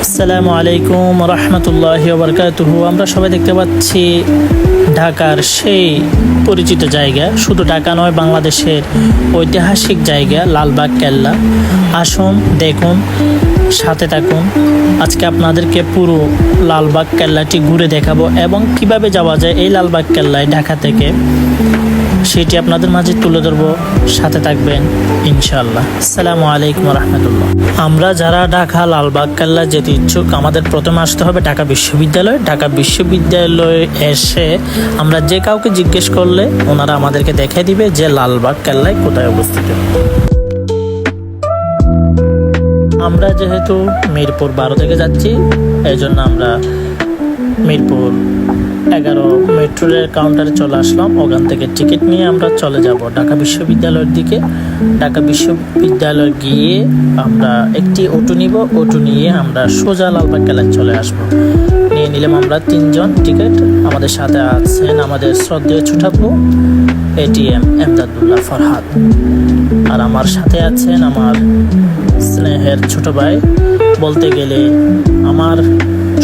আসসালামু আলাইকুম রহমতুল্লাহি ওয়া বারাকাতুহু। আমরা সবাই দেখতে পাচ্ছি ঢাকার সেই পরিচিত জায়গা, শুধু ঢাকা নয়, বাংলাদেশের ঐতিহাসিক জায়গা লালবাগ কেল্লা। আসুন, দেখুন, সাথে থাকুন। আজকে আপনাদেরকে পুরো লালবাগ কেল্লাটি ঘুরে দেখাবো এবং কিভাবে যাওয়া যায় এই লালবাগ কেল্লায় ঢাকা থেকে, সেটি আপনাদের মাঝে তুলে ধরবো। সাথে থাকবেন ইনশাআল্লাহ। আসসালামু আলাইকুম রহমতুল্লাহ। আমরা যারা ঢাকা লালবাগ কেল্লা যেতে ইচ্ছুক, আমাদের প্রথমে আসতে হবে ঢাকা বিশ্ববিদ্যালয়। ঢাকা বিশ্ববিদ্যালয়ে এসে আমরা যে কাউকে জিজ্ঞেস করলে ওনারা আমাদেরকে দেখিয়ে দিবে যে লালবাগ কেল্লায় কোথায় অবস্থিত। আমরা যেহেতু মিরপুর 12 থেকে যাচ্ছি, এই জন্য আমরা মিরপুর 11 মেট্রো রেল কাউন্টারে চলে আসলাম। ওখান থেকে টিকিট নিয়ে আমরা চলে যাব ঢাকা বিশ্ববিদ্যালয়ের দিকে। ঢাকা বিশ্ববিদ্যালয় গিয়ে আমরা একটি অটো নিব, অটো নিয়ে আমরা সোজা লালবাগ কেল্লায় চলে আসব। নিয়ে নিলাম আমরা 3 জন টিকিট। আমাদের সাথে আছেন আমাদের শ্রদ্ধেয় ছোট আপু এটিএম এমদাদুল্লাহ ফরহাদ, আর আমার সাথে আছেন আমার স্নেহের ছোট ভাই, বলতে গেলে আমার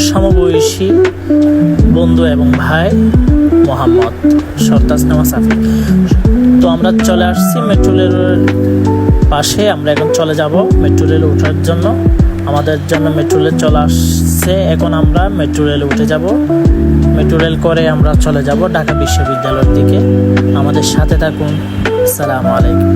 সমবয়সী বন্ধু এবং ভাই মোহাম্মদ সরতাজ নামা সাফি। তো আমরা চলে আসছি মেট্রো রেলের পাশে। আমরা এখন চলে যাব মেট্রো রেলে ওঠার জন্য। আমাদের জন্য মেট্রো রেল চলে আসছে। এখন আমরা মেট্রো রেলে উঠে যাব। মেট্রো রেল করে আমরা চলে যাব ঢাকা বিশ্ববিদ্যালয়ের দিকে। আমাদের সাথে থাকুন। আসসালামু আলাইকুম।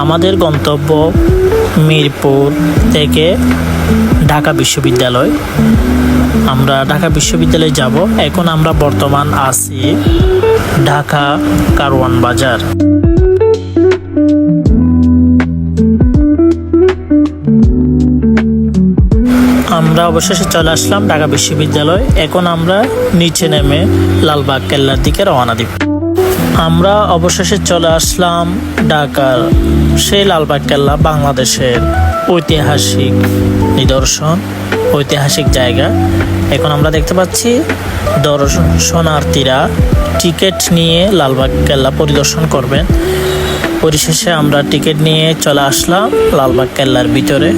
আমাদের গন্তব্য মিরপুর থেকে ঢাকা বিশ্ববিদ্যালয়। আমরা ঢাকা বিশ্ববিদ্যালয়ে যাব। এখন আমরা বর্তমান আছি ঢাকা কারওয়ান বাজার। আমরা অবশেষে চলে আসলাম ঢাকা বিশ্ববিদ্যালয়। এখন আমরা নিচে নেমে লালবাগ কেল্লার দিকে রওনা দিব। আমরা অবশেষে চলে আসলাম ঢাকার সেই লালবাগ কেল্লা, বাংলাদেশের ঐতিহাসিক নিদর্শন, ঐতিহাসিক জায়গা। এখন আমরা দেখতে পাচ্ছি দর্শনার্থীরা টিকিট নিয়ে লালবাগ কেল্লা পরিদর্শন করবেন। পরিশেষে আমরা টিকিট নিয়ে চলে আসলাম লালবাগ কেল্লার ভিতরে।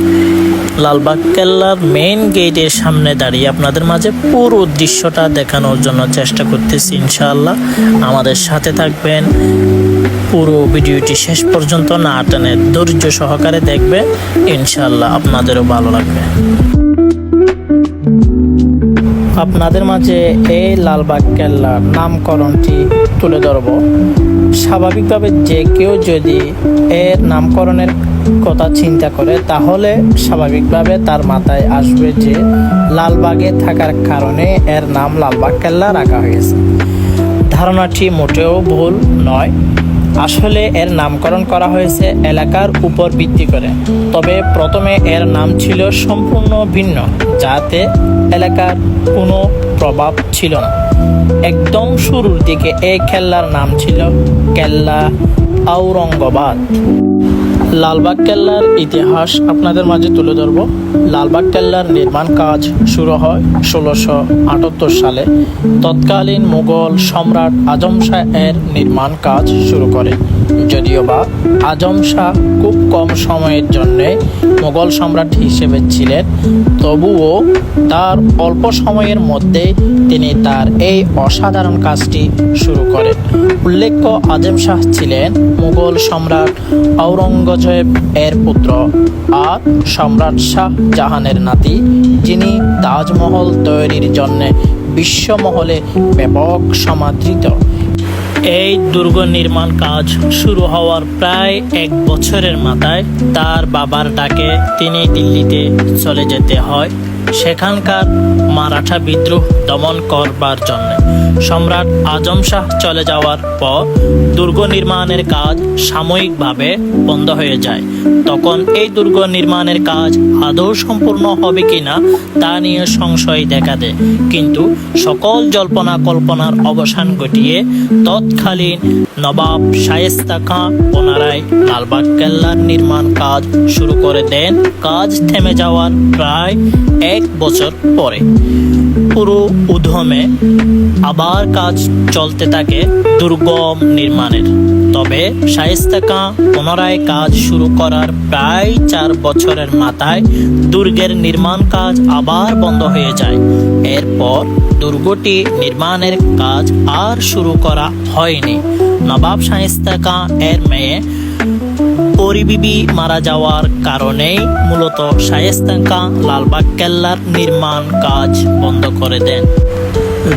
লালবাগ কেল্লার মেইন গেটের সামনে দাঁড়িয়ে আপনাদের মাঝে পুরো দৃশ্যটা দেখানোর জন্য চেষ্টা করতেছি ইনশাআল্লাহ। আমাদের সাথে থাকবেন, পুরো ভিডিওটি শেষ পর্যন্ত না টেনে ধৈর্য সহকারে দেখবেন, ইনশাআল্লাহ আপনাদেরও ভালো লাগবে। আপনাদের মাঝে এই লালবাগ কেল্লার নামকরণটি তুলে ধরব। স্বাভাবিকভাবে যে কেউ যদি এর নামকরণের কথা চিন্তা করে, তাহলে স্বাভাবিকভাবে তার মাথায় আসবে যে লালবাগে থাকার কারণে এর নাম লালবাগ কেল্লা রাখা হয়েছে। ধারণাটি মোটেও ভুল নয়। আসলে এর নামকরণ করা হয়েছে এলাকার উপর ভিত্তি করে। তবে প্রথমে এর নাম ছিল সম্পূর্ণ ভিন্ন, যাতে এলাকার কোনো প্রভাব ছিল না। একদম শুরুর দিকে এই কেল্লার নাম ছিল কেল্লা আওরঙ্গাবাদ। লালবাগ কেল্লার ইতিহাস আপনাদের মাঝে তুলে ধরব। লালবাগ কেল্লার নির্মাণ কাজ শুরু হয় 1678 সালে। তৎকালীন মুঘল সম্রাট আজম শাহ এর নির্মাণ কাজ শুরু করে। যদিও বা আজম শাহ খুব কম সময়ের জন্য মুঘল সম্রাট হিসেবে ছিলেন, তবুও তার অল্প সময়ের মধ্যে তিনি তার এই অসাধারণ কাজটি শুরু করেন। উল্লেখ্য, আজম শাহ ছিলেন মুঘল সম্রাট আওরঙ্গজেব এর পুত্র আর সম্রাট শাহ জাহানের নাতি, যিনি তাজমহল তৈরির জন্য বিশ্বমহলে ব্যাপক সমাদৃত। এই দুর্গ নির্মাণ কাজ শুরু হওয়ার প্রায় 1 বছরের মাথায় তার বাবার ডাকে তিনি দিল্লিতে চলে যেতে হয়। সেখানকার মারাঠা বিদ্রোহ দমন করবার জন্য। সম্রাট আজম শাহ চলে যাওয়ার পর দুর্গ নির্মাণের কাজ সাময়িকভাবে বন্ধ হয়ে যায়। তখন এই দুর্গ নির্মাণের কাজ আদৌ সম্পূর্ণ হবে কিনা তা নিয়ে সংশয় দেখা দেয়। কিন্তু সকল জল্পনা কল্পনার অবসান ঘটিয়ে তৎকালীন নবাব শায়েস্তা খাঁ পুনরায় লালবাগ কেল্লার নির্মাণ কাজ শুরু করে দেন। কাজ থেমে যাওয়ার প্রায় 1 বছর পরে পুরো উদ্যমে আবার কাজ চলতে থাকে দুর্গম নির্মাণের। তবে শায়েস্তা খাঁ পুনরায় কাজ শুরু করার প্রায় 4 বছরের মাথায় দুর্গের নির্মাণ কাজ আবার বন্ধ হয়ে যায়। এরপর দুর্গটি নির্মাণের কাজ আর শুরু করা হয়নি। নবাব শায়েস্তা খাঁ এর মেয়ে পরিবিবি মারা যাওয়ার কারণেই মূলত শায়েস্তা খাঁ লালবাগ কেল্লার নির্মাণ কাজ বন্ধ করে দেন।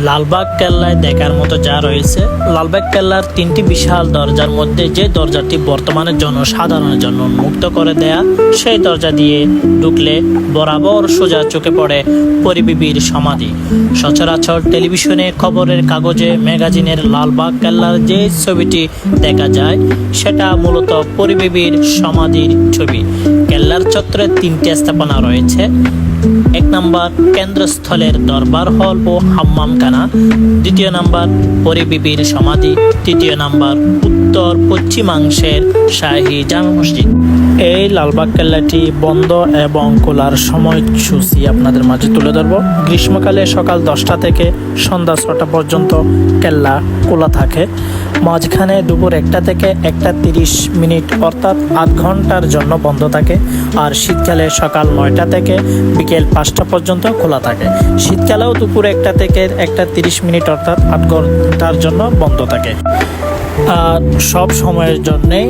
লালবাগ কেল্লায় দেখার মতো যা রয়েছে, লালবাগ কেল্লার 3টি বিশাল দরজার মধ্যে যে দরজাটি বর্তমানে জনসাধারণের জন্য মুক্ত করে দেয়া, সেই দরজা দিয়ে ঢুকলে বরাবর সোজা চোখে পড়ে পরিবিবির সমাধি। সচরাচর টেলিভিশনে, খবরের কাগজে, ম্যাগাজিনের লালবাগ কেল্লার যে ছবিটি দেখা যায় সেটা মূলত পরিবিবির সমাধির ছবি। কেল্লার চত্বরে 3টি স্থাপনা রয়েছে। 1 নম্বর কেন্দ্রস্থলের দরবার হল ও হাম্মামখানা, 2য় নম্বর পরিবিবির সমাধি, 3য় নম্বর উত্তর পশ্চিমাংশের শাহী জামে মসজিদ। এই লালবাগ কেল্লাটি বন্ধ এবং খোলার সময়সূচি আপনাদের মাঝে তুলে ধরব। গ্রীষ্মকালে সকাল 10টা থেকে সন্ধ্যা 6টা পর্যন্ত কেল্লা খোলা থাকে। মাঝখানে দুপুর 1টা থেকে 1টা 30 মিনিট অর্থাৎ 8 ঘন্টার জন্য বন্ধ থাকে। আর শীতকালে সকাল 9টা থেকে বিকেল 5টা পর্যন্ত খোলা থাকে। শীতকালেও দুপুর 1টা থেকে 1টা 30 মিনিট অর্থাৎ 8 ঘন্টার জন্য বন্ধ থাকে। আর সব সময়ের জন্যেই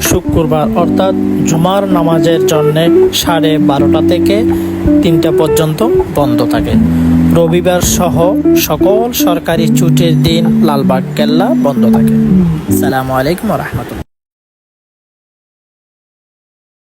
শুক্রবার অর্থাৎ জুমার নামাজের জন্যে 12:30 থেকে 3টা পর্যন্ত বন্ধ থাকে। রবিবার সহ সকল সরকারি ছুটির দিন লালবাগ কেল্লা বন্ধ থাকে। আসসালামু আলাইকুম ওয়া রাহমাতুল্লাহ।